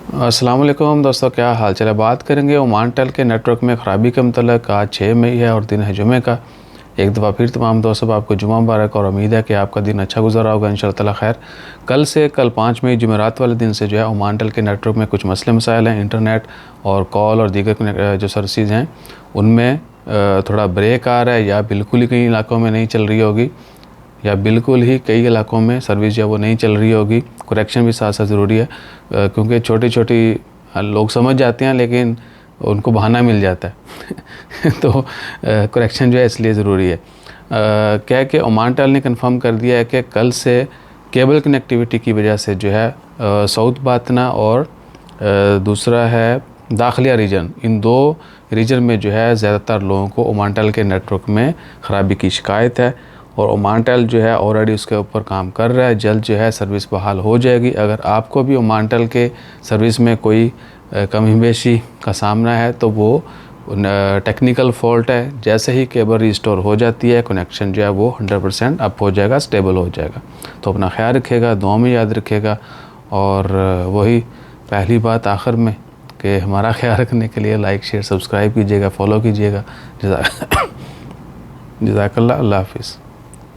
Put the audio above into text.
अस्सलाम वालेकुम दोस्तों, क्या हाल चाल है। बात करेंगे ओमान टेल के नेटवर्क में ख़राबी के मतलब। आज 6 मई है और दिन है जुमे का। एक दफ़ा फिर तमाम दोस्तों को आपको जुमा मुबारक और उम्मीद है कि आपका दिन अच्छा गुजरा होगा इंशाअल्लाह ताला खैर। कल 5 मई जुमेरात वाले दिन से जो है ओमान टेल के नेटवर्क में कुछ मसले मसाइल हैं। इंटरनेट और कॉल और दीगर जो सर्विसेज हैं उनमें थोड़ा ब्रेक आ रहा है, या बिल्कुल ही कई इलाकों में नहीं चल रही होगी, या बिल्कुल ही कई इलाकों में सर्विस जो है वो नहीं चल रही होगी। करेक्शन भी साथ साथ ज़रूरी है, क्योंकि छोटी छोटी लोग समझ जाते हैं लेकिन उनको बहाना मिल जाता है तो करेक्शन जो है इसलिए ज़रूरी है। क्या है कि ओमान टेल ने कंफर्म कर दिया है कि कल से केबल कनेक्टिविटी की वजह से जो है साउथ बातना और दूसरा है दाखिलिया रीजन, इन दो रीजन में जो है ज़्यादातर लोगों को ओमान टेल के नेटवर्क में ख़राबी की शिकायत है। और ओमान टेल जो है ऑलरेडी उसके ऊपर काम कर रहा है। जल्द जो है सर्विस बहाल हो जाएगी। अगर आपको भी ओमान टेल के सर्विस में कोई कमी बेशी का सामना है तो वो टेक्निकल फॉल्ट है। जैसे ही केबल रिस्टोर हो जाती है, कनेक्शन जो है वो 100% अप हो जाएगा, स्टेबल हो जाएगा। तो अपना ख्याल रखिएगा, दुआ में याद रखिएगा। और वही पहली बात आखिर में कि हमारा ख्याल रखने के लिए लाइक शेयर सब्सक्राइब कीजिएगा, फॉलो कीजिएगा। जज़ाकल्लाह, अल्लाह हाफ़िज़।